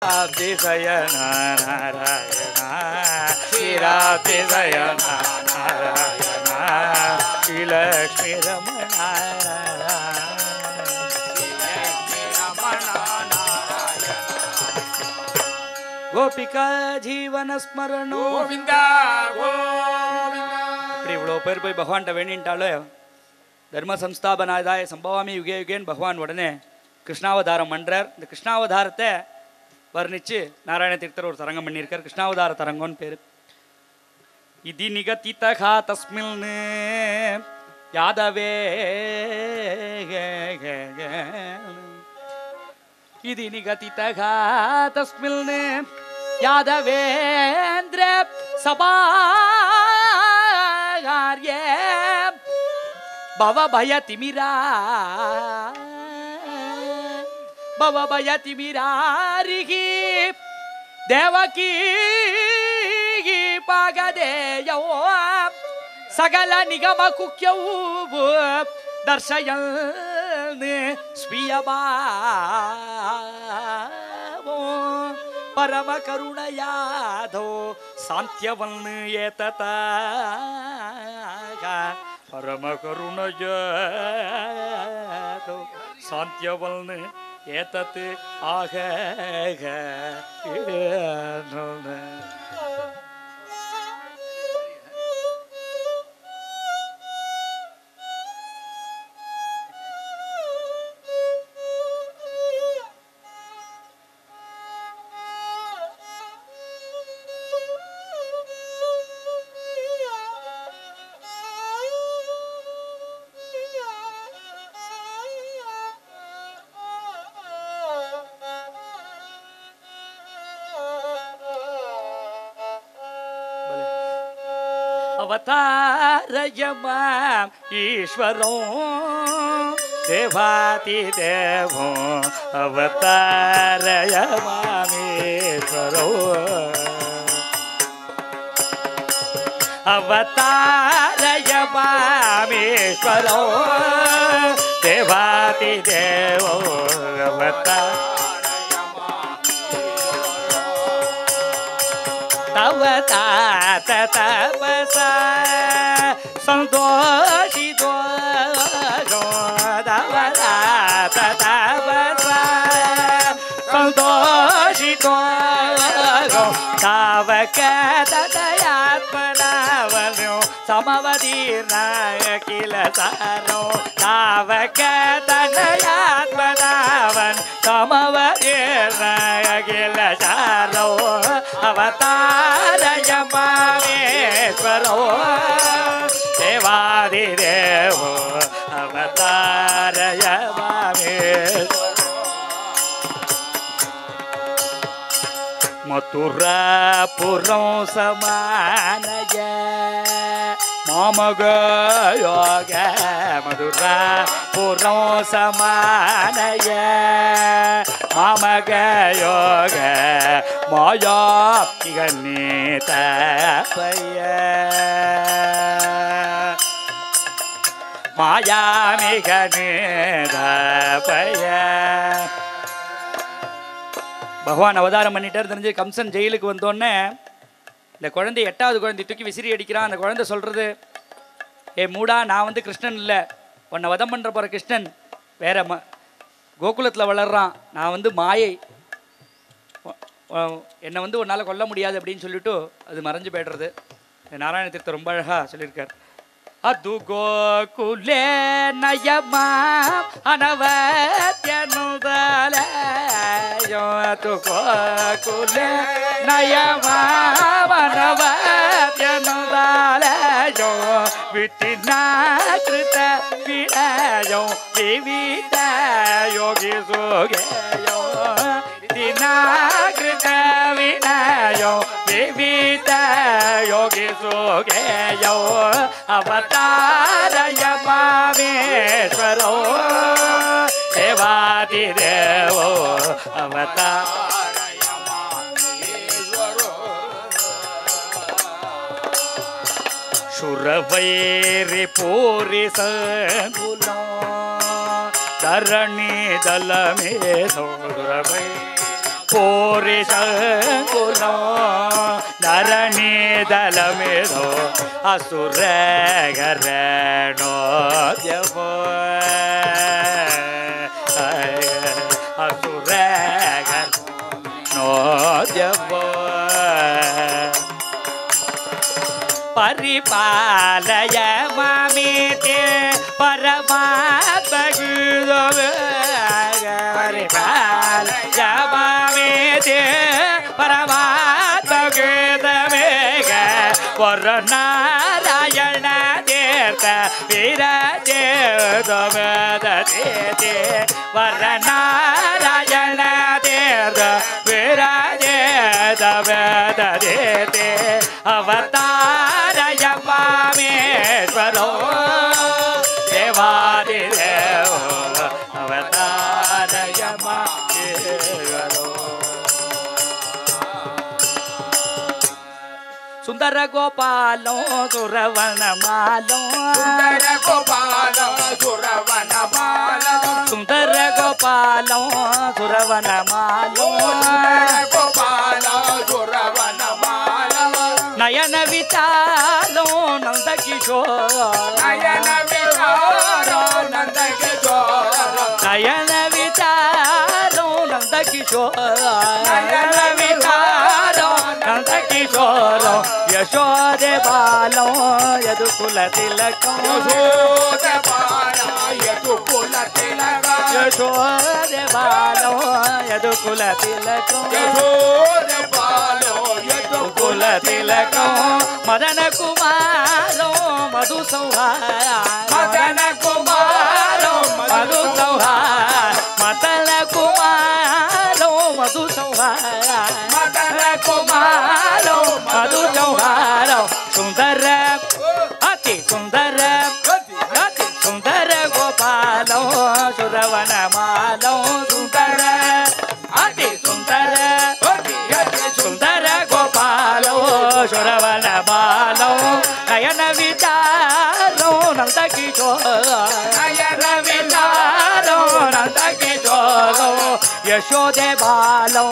Shayana Narayana Shirabdi Shayana Narayana Shilakshmi Ramana Gopika Jeevana Smarano Govinda Govinda இப்படி இவ்வளோ பேர் போய் பகவான்கிட்ட வேண்டின்ட்டாலும் தர்ம சம்ஸ்தாபனாதாய சம்பவாமி யுகே யுகேன் பகவான் உடனே கிருஷ்ணாவதாரம் பண்ணுறார். இந்த கிருஷ்ணாவதாரத்தை வர்ணித்து நாராயண தீர்த்தர் ஒரு தரங்கம் பண்ணியிருக்கார். கிருஷ்ணாவதார தரங்கம்னு பேர். இதி நிகதிதகா தஸ்மின் யாதவே இதி நிகதிதகா தஸ்மின் யாதவேந்திர சபாகார்யே பவபயதிமிரா பவபயதிமிராரிகி தேவகீ பாகதேயோ சகல நிகம குக்யௌ தர்ஷயன் ஸ்வீயபாவோ பரம கருணயாதோ சாந்தியவன் ஏததாக பரம கருணயாதோ சாந்தியவன் ஏதத்து ஆக अवतारयमाम ईश्वरो देवातिदेवो अवतारयमाम ईश्वरो अवतारयमाम ईश्वरो देवातिदेवो अवतार तपसा संतोषितो तपसा संतोषितो तावक तदयात्मनावनो समवदीर्णा किल सारो तावक तदयात्मनावन समवदीर्णा किल सारो अवतारयमामेश्वरो देवादिदेवो अवतारयमामेश्वरो मथुरापुरं समानय मामगयोग मथुरापुरं समानय मामगयोग माया गणितपय मायामि गणितपय பகவான் அவதாரம் பண்ணிட்டார். தெரிஞ்சு கம்சன் ஜெயிலுக்கு வந்தோடனே இந்த குழந்தை 8வது குழந்தை தூக்கி விசிறி அடிக்கிறான். அந்த குழந்தை சொல்கிறது, ஏ மூடா, நான் வந்து கிருஷ்ணன் இல்லை, உன்னை வதம் பண்ணுற போகிற கிருஷ்ணன் வேற கோகுலத்தில் வளர்றான், நான் வந்து மாயை, என்னை வந்து உன்னால் கொல்ல முடியாது அப்படின்னு சொல்லிட்டு அது மறைஞ்சு போய்டுறது. நாராயண தீர்த்தர் ரொம்ப அழகாக சொல்லியிருக்கார். அது கோகுலே நயமா அனவத்யனுதலயோ அது கோகுலே நயமா அனவத்யனுதலயோ விட்டினாகிருத விடயோ விவித யோகி சுகேயோ விட்டினாகிருத விடயோ விவித யோகி சுகேயோ अवतारयमामेश्वरो देवादिदेवो अवतारयमामेश्वरो शूरवैरिपूरि संकुलो धरणी दलमेधो पूरी संकुलो धरणी दल मेधो असुर घरणो देवो असुर घरणो देवो परिपालय मामेते परमात्मा परिपालय मामेते परमात्मा वर नारायण देव वीर देव दे वर नारायण देव वीर देव दे अवतारय मामेश्वरो देवादिदेव अवतारय मामेश्वरो सुंदर गोपालो सुरवन मालो सुंदर गोपालो सुरवन मालो सुंदर गोपालो सुरवन मालो गोपालो सुरवन मालो नयन विचारो नंद किशोर नयन विचारो नंद किशोर नयन विचारो नंद किशोर नयन विचारो नंद किशोर यशोदे बालो यदुकुल तिलको यशोदे बालो यदुकुल तिलको यशोदे बालो यदुकुल तिलको यशोदे बालो यदुकुल तिलको मदन कुमारो मधु सौहार मदन कुमारो मधु सौहार मदन कुमारो मधु सौहार मदन कुमारो मधु सौहार सुंदर अति सुंदर अति सुंदर गोपालो सुरवन मालो सुंदर अति सुंदर सुंदर गोपालो सुरवन मालो नयन विचारो नंद किशोर नयन विचारो नंद किशोर यशोदे बालो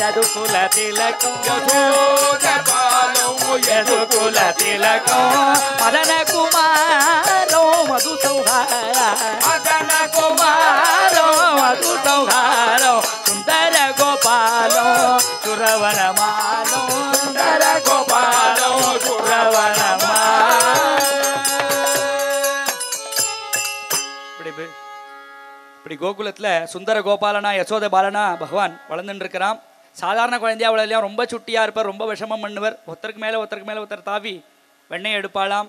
यदुकुल तिलको यशोदे बालो यदुकुल तिलको मदन कुमारो मधु सौहार मदन कुमारो मधु सौहार सुंदर गोपालो सुरवन मालो सुंदर गोपालो सुरवन இப்படி கோகுலத்தில் சுந்தர கோபாலனா யசோத பாலனா பகவான் வளர்ந்துட்டு இருக்கிறான். சாதாரண குழந்தையா அவளையா ரொம்ப சுட்டியாக இருப்பார், ரொம்ப விஷமம் பண்ணுவர். ஒருத்தருக்கு மேலே ஒருத்தர் தாவி வெண்ணெய் எடுப்பாளாம்.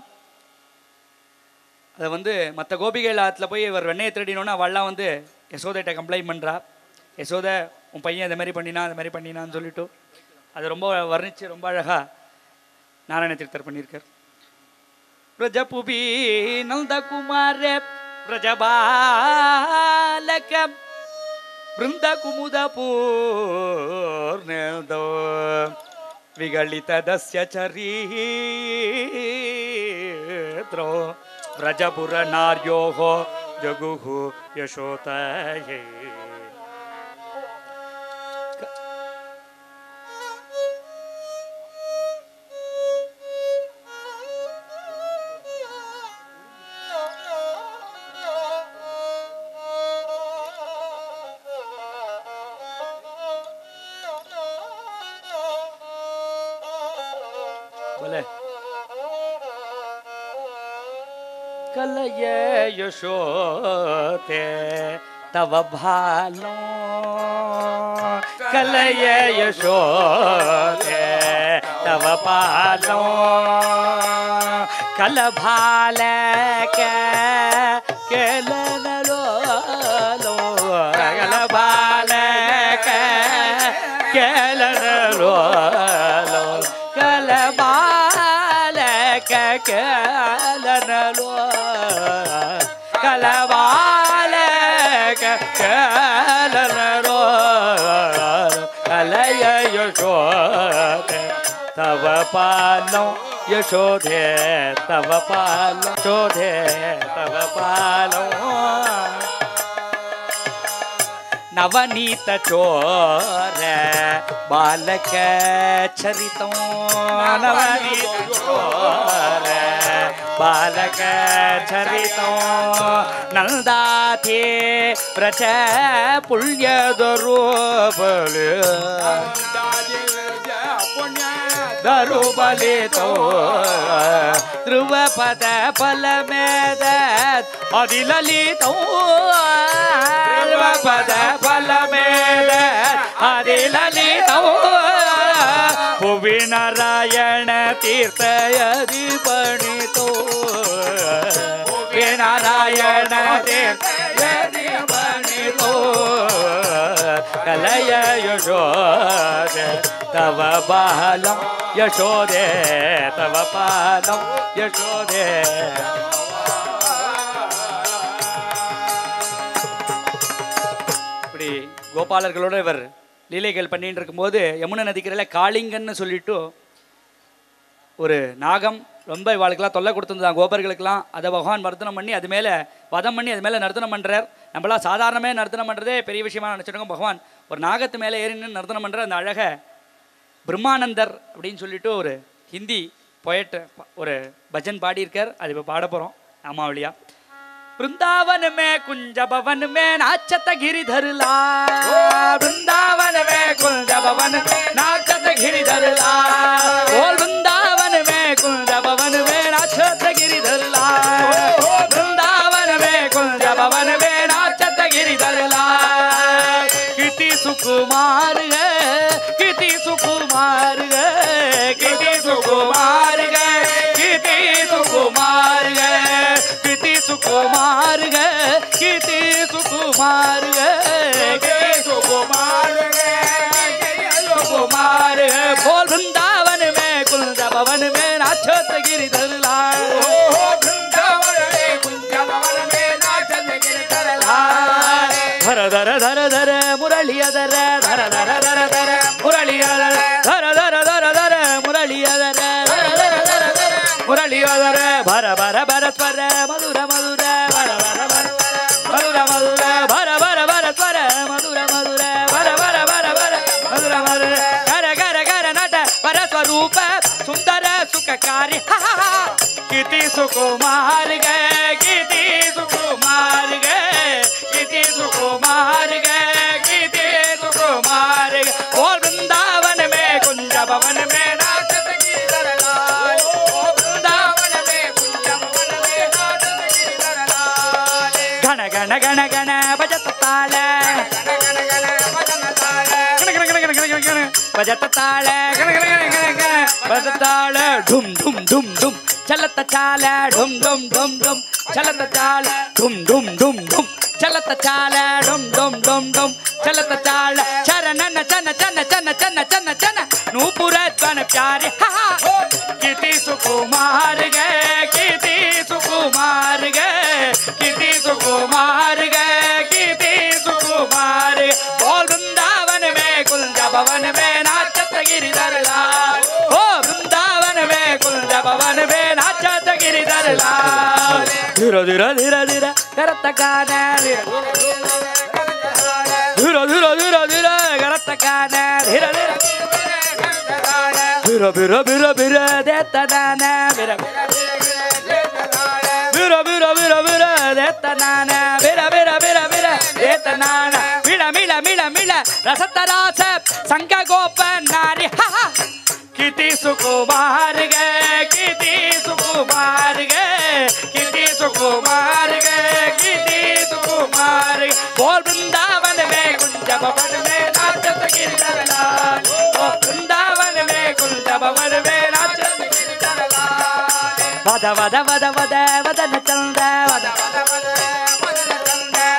அதை வந்து மற்ற கோபிகைகள் ஆற்றுல போய் இவர் வெண்ணெயை திருடினோன்னு அவள்லாம் வந்து யசோதைகிட்ட கம்ப்ளைண்ட் பண்ணுறா. யசோதை உன் பையன் இந்த மாதிரி பண்ணினா அது மாதிரி பண்ணினான்னு சொல்லிட்டு அதை ரொம்ப வர்ணித்து ரொம்ப அழகாக நாராயண தீர்த்தர் பண்ணியிருக்கார். பிரஜபுபி நந்தகுமார பிரஜபாலக பிருந்த குமுத பூர்ணதோ விகலிததஸ்ய சரீத்ரோ व्रजपुर नार्योः जगुः यशोतये बोले कलये यशोते तव भालो कलये यशोते तव पालो कल भाल के केलन लो कल भाल के केलन लो कल बाल के केलन लो कल बाल के केलन लो कलय यशोदे तव पालो यशोदे तव पालो यशोदे तव पालो नवनीत चोर बालक चरितों नवनीत चोर बालक चरितों नंदा थे प्रच पुण्य दरूबल दरूबले तो ध्रुव पद फल में अधिललित पद फल में अधिललित भुवि नारायण तीर्थ यदि बणितो भुवि नारायण तीर्थ यदि बणितो कलय यशोदे तव बालम यशोदे तव बालम यशोदे கோபாலர்களோட இவர் லீலைகள் பண்ணிட்டு இருக்கும்போது யமுனை நதிக்கரையில் காளிங்கன்னு சொல்லிட்டு ஒரு நாகம் ரொம்ப இவாளுக்கெல்லாம் தொல்லை கொடுத்துருந்தான் கோபர்களுக்கெல்லாம். அதை பகவான் நர்த்தனம் பண்ணி அது மேலே வதம் பண்ணி அது மேலே நர்த்தனம் பண்ணுறார். நம்மளாம் சாதாரணமே நர்த்தனம் பண்ணுறதே பெரிய விஷயமா நினச்சிருக்கோம். பகவான் ஒரு நாகத்து மேலே ஏறின்னு நர்த்தனம் பண்ணுற அந்த அழகை பிரம்மானந்தர் அப்படின்னு சொல்லிட்டு ஒரு ஹிந்தி பொயட் ஒரு பஜன் பாடியிருக்கார். அது இப்போ பாட போகிறோம் நாமாவளியா. वृंदावन में कुंज भवन में नाचत गिरिधर लाल वृंदावन में कुंज भवन में नाचत गिरिधर लाल बोल वृंदावन में कुंज भवन में नाचत गिरिधर लाल वृंदावन में कुंज भवन में नाचत गिरिधर लाल किति सुकुमार है किति सुकुमार है किति सुकुमार है किति सुकुमार है किति सुकुमार है किति सुकुमार है किति सुकुमार है सुकुमार है बोल वृंदावन में कुंज भवन में नाचत गिरिधर लाल वृंदावन में कुंज भवन में नाचत गिरिधर लाल धर धर धर धर मुरलिया धर धर धर धर धर मुरलिया धर धर धर धर धर मुरलिया धर धर धर धर धर मुरलिया धर भर भर भर स्वर मधुर मधुर भर भर भर मधुर मधुर भर भर भर स्वर मधुर मधुर भर भर भर भर मधुर मधुर घर घर घर नट पर स्वरूप सुंदर सुखकारी किति सुकुमार गए किति सुकुमार गए किति सुकुमार गए किति सुकुमार गए बोल वृंदावन में कुंज भवन में नाचत गिरिधर लाल वृंदावन में कुंज भवन में नाचत गिरिधर लाल गण गण गण गण बजत ताल गण गण बजत ताल गण गण गण गण बजत ताल ढुम ढुम ढुम ढुम चलत चाल ढुम ढुम ढुम ढुम चलत चाल ढुम ढुम ढुम ढुम चलत चाल ढुम ढुम ढुम ढुम चलत चाल चरणन चन चन चन चन चन चन नूपुर ध्वन प्यारे किति सुकुमार गए किति सुकुमार गए किति सुकुमार गए किति सुकुमार बोल वृंदावन में कुंज भवन में नाचत गिरिधर लाल ओ वृंदावन में कुंज भवन में नाचत गिरिधर लाल धीरे धीरे धीरे धीरे करत गाना धीरे धीरे धीरे धीरे करत गाना धीरे धीरे बिरा बिरा बिरा बिरा देता नाना बिरा बिरा बिरा बिरा बिरा देता नाना बिरा बिरा बिरा बिरा देता नाना मिला मिला मिला मिला रसतरास संग गोप नारी किति सुकुमार गए किति सुकुमार गए किति सुकुमार गए किति सुकुमार बोल वृंदावन में कुंज भवन में नाचत गिरिधर लाल वृंदावन में कुंज भवन में नाचत गिरिधर लाल वद वद वद वद वदन चंद वद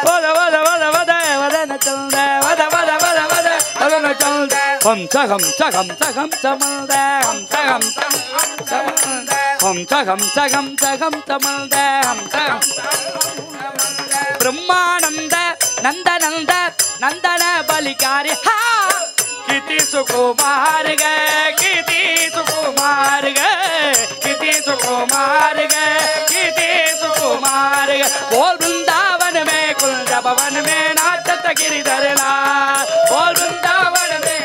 वद वद वद वद वद वद वदन चंद वद वद वद वद वदन चंद हम च चमंद हम च हम च चमंद हम च ब्रह्मानंद नंदनंद नंदन बलिकारी किति सुकुमार गए किति सुकुमार गए किति सुकुमार गए किति सुकुमार गए बोल वृंदावन में कुंज भवन में नाचत गिरिधर लाल बोल वृंदावन में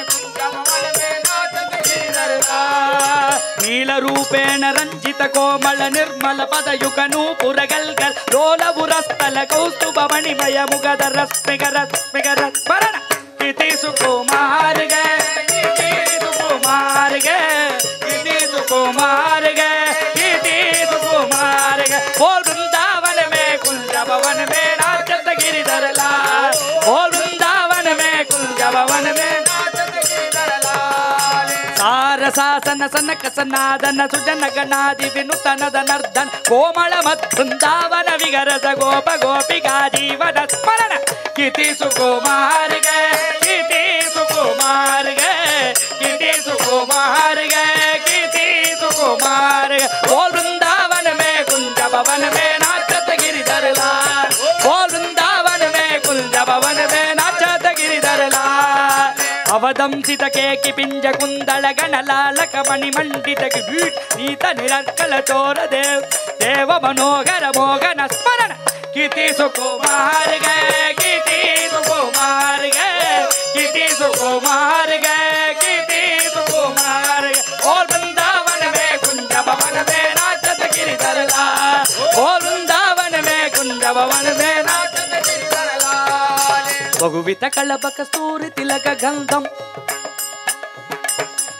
नाचत गिरिधर लाल नील रूपेण रंजित कोमल निर्मल पदयुग नूपुरगल्गल लोलपुरस्थल कौस्तुभ मणिमय मुगधर स्मिगर स्मिगर स्मरण किति सुकुमार गए किति सुकुमार गए किति सुकुमार गए किति सुकुमार गए बोल वृंदावन में कुंज भवन में नाचत गिरिधर लाल बोल वृंदावन में कुंज भवन में नाचत गिरिधर लाल सार सासन सनक सनादन सुजन गणादि विनुतन दनर्दन कोमल मत वृंदावन विगरस गोप गोपिका जीवन स्मरण किति सुकुमार गए किति सुकुमार गए किति सुकुमार गए किति सुकुमार गए बोल वृंदावन में कुंज भवन में नाचत गिरिधर लाल बोल वृंदावन में कुंज भवन में नाचत गिरिधर लाल अवदंसित केकि पिंज कुंदल गणलालक मणिमंडित कीट नीत निरर्कल चोर देव देव मनोहर मोहन स्मरण किति सुकुमार गए किति सुकुमार गए किति सुकुमार गए किति सुकुमार गए बोल वृंदावन में कुंज भवन में नाचत गिरिधर लाल बोल वृंदावन में कुंज भवन में नाचत गिरिधर लाल बहुविध कलप कस्तूरी तिलक गंधम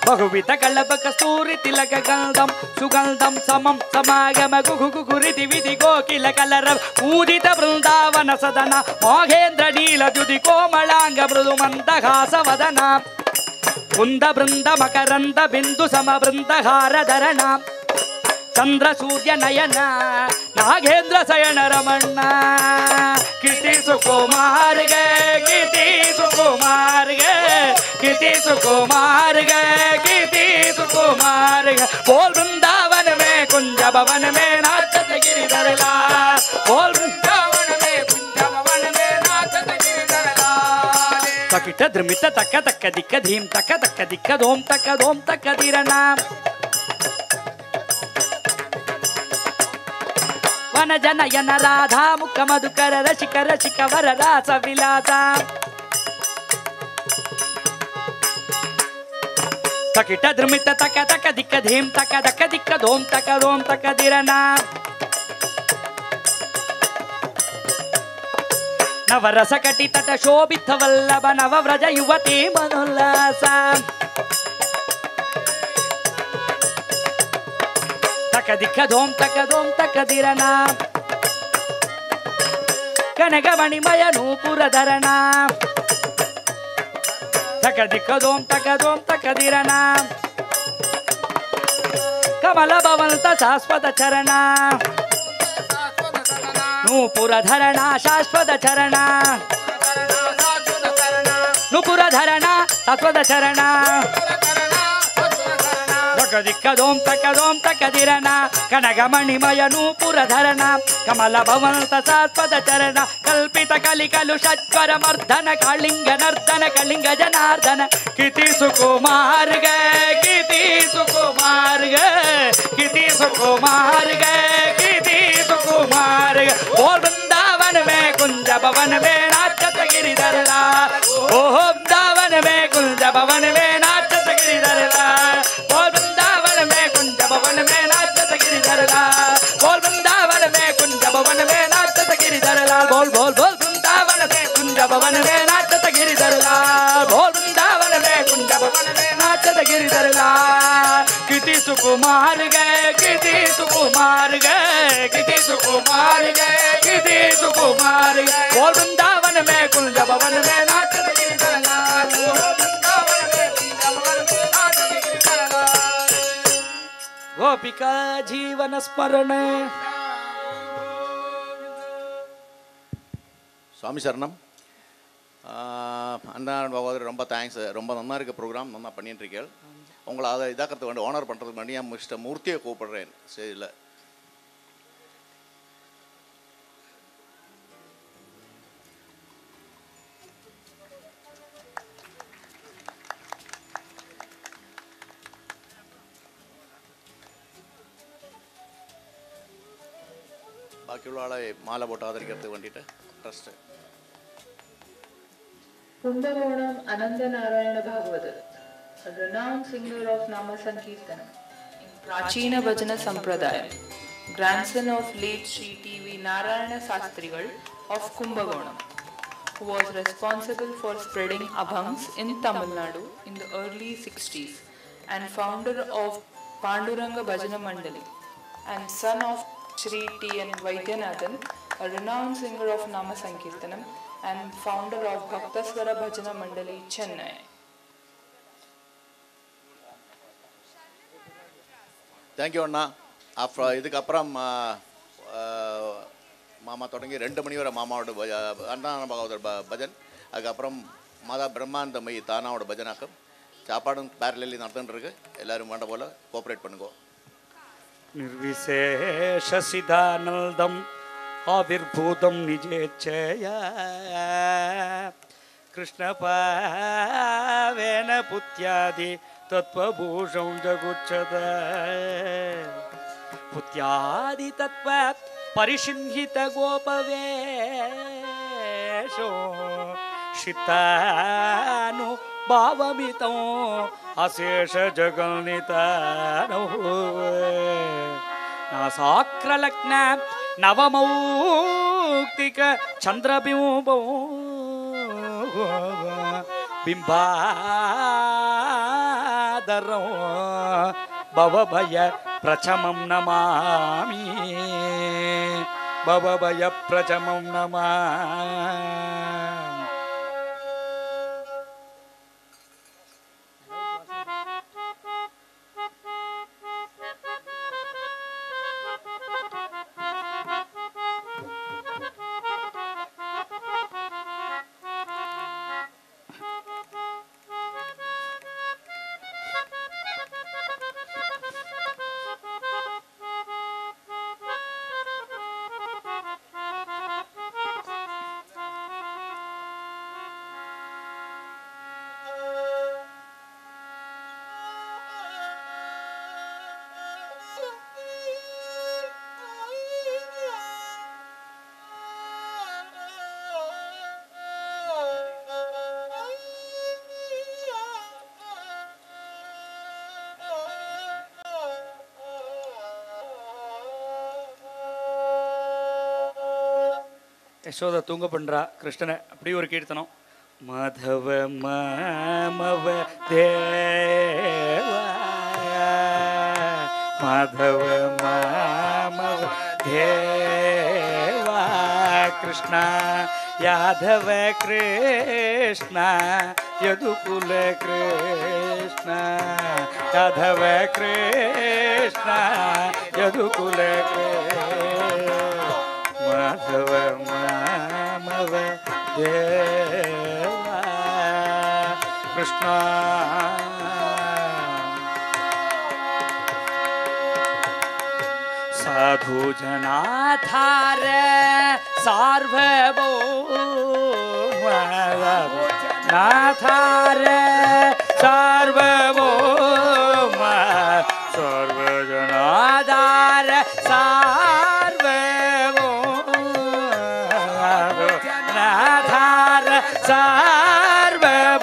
बहुविध कलप कस्तूरी तिलक गंधम सुगंधम समम समागम गुगुगुरिति विधि गोकिल कलरव पूजित वृंदावन सदन मोहेन्द्र नील द्युति कोमलांग मृदु मंदहास वदना कुंद वृंद मकरंद बिंदु सम वृंदहार धरणा चंद्र सूर्य नयन नागेंद्र शयन रमण किति सुकुमार गए किति सुकुमार गए किति सुकुमार गए किति सुकुमार गए बोल वृंदावन में कुंज भवन में नाचत गिरिधर लाल बोल वृंदावन में कुंज भवन में नाचत गिरिधर लाल तकिट धृमित तक तक दिक्क धीम तक तक दिक्क धोम तक धीरना वन जनयन राधा मुख मधुकर रसिक रसिक वर रास विलासा तकिट धृमित तक तक दिक्क धीम तक दिक्क धोम तक धीरना नवरस कटि तट शोभित वल्लभ नव व्रज युवती मनोल्लास तक दिक्क धोम तक धीरना कनक मणिमय नूपुर धरणा तक दिक्क धोम तक धीरना कमल भवंत शाश्वत चरणा नूपुर धरणा शाश्वत चरणा नूपुर धरणा शाश्वत चरणा तक दिक्क धोम तक धीरना कनक मणिमय नूपुर धरणा कमल भवंत शाश्वत चरणा कल्पित कलिकलु षट्वर मर्दन कालिंग नर्दन कलिंग जनार्दन किति सुकुमार गए किति सुकुमार गए किति सुकुमार गए किति सुकुमार गए बोल वृंदावन में कुंज भवन में नाचत गिरिधर लाल ओ वृंदावन में कुंज भवन में नाचत गिरिधर लाल बोल वृंदावन में कुंज भवन में नाचत गिरिधर लाल बोल वृंदावन में कुंज भवन में नाचत गिरिधर लाल बोल बोल बोल वृंदावन में कुंज भवन में नाचत गिरिधर लाल बोल वृंदावन में कुंज भवन में नाचत गिरिधर लाल किति सुकुमार गए किति सुकुमार गए किति सुकुमार गए किति सुकुमार गए बोल वृंदावन में कुंज भवन में नाचत गिरिधर लाल वृंदावन में कुंज भवन में नाचत गिरिधर लाल गोपिका जीवन स्मरण சுவாமி சரணம். அண்ணா பகவாதர் ரொம்ப தேங்க்ஸ். ரொம்ப நல்லா இருக்க ப்ரோக்ராம் நல்லா பண்ணிட்டுருக்கேன். உங்களை அதை இதாக்கிறதுக்கு வேண்டிய ஓனர் பண்ணுறதுக்கு வேண்டிய மிஸ்டர் மூர்த்தியை கூப்பிடுறேன் ஸ்டேஜில். பாக்கி உள்ள ஆளை மாலை போட்டு ஆதரிக்கிறதுக்கு வேண்டிட்டு trust Kumbakonam Anandanarayana Bhagavath, a renowned singer of Nama Sankirtanam in Prachina Bhajana Sampradaya, grandson of late Sri T.V. Narayana Sastrigal of Kumbakonam, who was responsible for spreading abhangs in Tamil Nadu in the early 60s and founder of Panduranga Bhajana Mandali, and son of Sri T.N. Vaidyanathan, a renowned singer of Nama Sankirtanam and founder of Bhaktaswara Bhajana Mandali, Chennai. Thank you அண்ணா. அப்புறம் இதுக்கப்புறம் மாமா தொடங்கி 2 மணி வரை மாமாவோட அண்ணான பாகவதர் பஜன், அதுக்கப்புறம் மாதா பிரம்மாந்தமயி தானாவோட பஜனாக்கம், சாப்பாடும் பேரலி நடந்துட்டு இருக்கு. எல்லாரும் வேண்ட போல கோஆப்ரேட் பண்ணுங்க. நிர்விசேஷ சிதானந்தம் ஆவிர்பூதம் நிஜேச்சய கிருஷ்ணபாவேன புத்யாதி தத்வபூஷம் ஜகுச்சத புத்யாதி தத்வ பரிசின்ஹித கோபவேஷோ ஷித்தானு பாவமிதோ அசேஷ ஜகல்நிதானோ நாசாக்ரலக்ன நவமௌக்திக சந்திரபிம்போ பிம்பாதரோ பவபய பிரச்சமம் நமாமி பவபய பிரச்சமம் நமாமி. யசோதா தூங்க பண்றா கிருஷ்ணனை. அப்படி ஒரு கீர்த்தனம். மாதவ மாமவ தேவா மாதவ மாமவ தேவா கிருஷ்ணா யாதவ கிருஷ்ண யதுகுல கிருஷ்ண யாதவ கிருஷ்ண யதுகுல மாதவ மாமவ தேவா கிருஷ்ணா साधु जनाधार सार्वभौम नाधार सार्वभौम सर्वजनाधार सार्वभौम नाधार सार्वभौम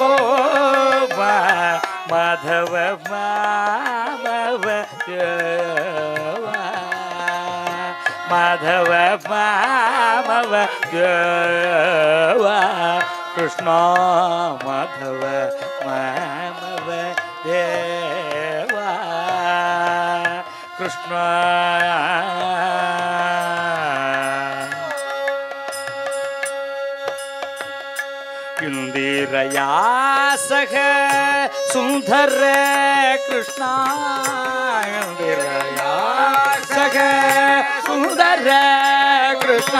माधव माधव माधव मामव देवा कृष्ण माधव मामव देवा कृष्ण इंदिरया सह सुंदर कृष्ण इंदिरया सह सुंदर कृष्ण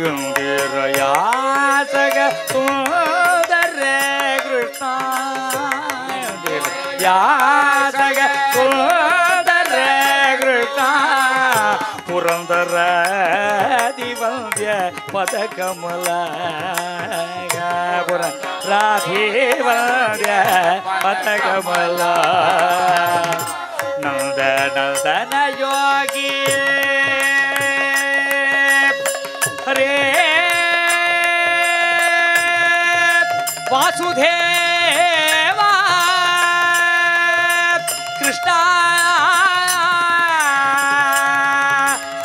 इंदिरया सग सुंदर कृष्ण इंदिरया सग सुंदर कृष्ण पुरंदर दिवंद्य पद कमल राधिवंद्य पद कमल नंद नंदन योगी हरे ವಾಸುದೇವ ಕೃಷ್ಣ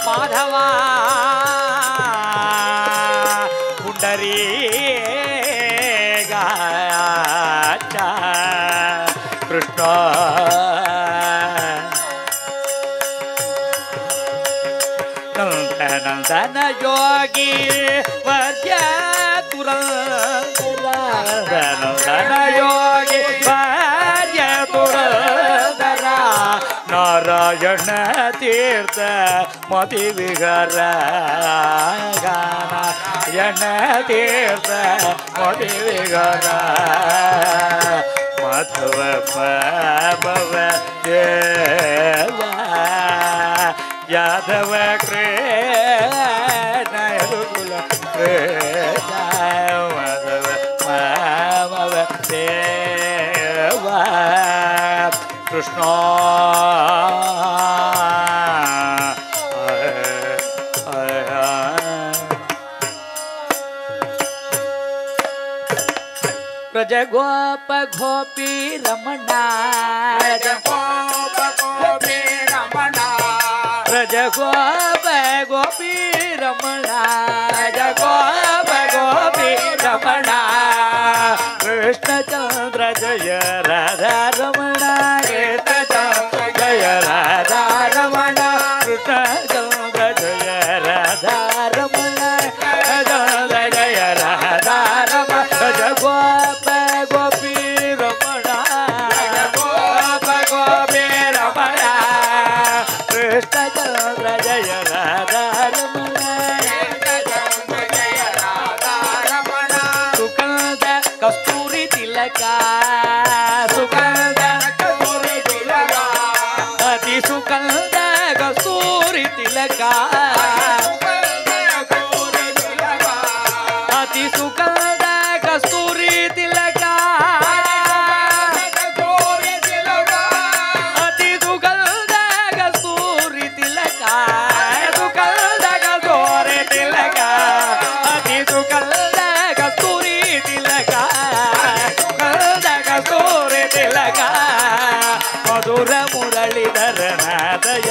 ಮಾಧವ ಪುಂಡರೀಗ ಕೃಷ್ಣ ನಂದನ ಯೋಗಿ ವರ್ಯ ತುರಂದರ ನಂದನ ಯೋಗಿ ವರ್ಯ ತುರಂದರ ನಾರಾಯಣ ತೀರ್ಥ ಮತಿ ವಿಹರ ನಾರಾಯಣ ತೀರ್ಥ ಮತಿ ವಿಹರ ಮಾಧವ ಭವ ದೇವ ಯಾದವ ಕೃಷ್ಣ ಯದುಕುಲ ಕೃಷ್ಣ ಮಾಧವ ಮಾಮವ ದೇವ ಕೃಷ್ಣ ಬ್ರಜ ಗೋಪ ಗೋಪಿ ರಮಣ ಗೋಪಿ ರಮಣ ಬ್ರಜ ಗೋಪ ಗೋಪಿ ರಮಣ ಗೋಪ ಗೋಪಿ ರಮಣ ಕೃಷ್ಣಚಂದ್ರ ಜಯ ರಾಧಾ ರಮಣ ಕೃಷ್ಣಚಂದ್ರ ಜಯ ರಾಧಾ ರಮಣ ಕೃಷ್ಣಚಂದ್ರ ಜಯ ರಾಧಾ ರಮಣ ಜಯ ರಾಧಾ ರಮಣ ಭಜ ಗೋಪ ಗೋಪಿ ರಮಣ ಗೋಪ ಗೋಪಿ ರಮಣ ಕೃಷ್ಣಚಂದ್ರ ಜಯ ರಾಧಾ ರಮಣ ಸುಗಂಧ ಕಸ್ತೂರಿ ತಿಲಕ ಸುಗಂಧ ಕಸ್ತೂರಿ ತಿಲಕ ಅತಿ ಸುಗಂಧ ಕಸ್ತೂರಿ ತಿಲಕ ಅತಿ ಸುಗಂಧ ಕಸ್ತೂರಿ ತಿಲಕ ಅತಿ ಸುಗಂಧ ಕಸ್ತೂರಿ ತಿಲಕ ಸುಗಂಧ ಕಸ್ತೂರಿ ತಿಲಕ ಅತಿ ಸುಗಂಧ ಕಸ್ತೂರಿ ತಿಲಕ ಸುಗಂಧ ಕಸ್ತೂರಿ ತಿಲಕ ಮಧುರ ಮುರಳೀಧರ ನಾದಯ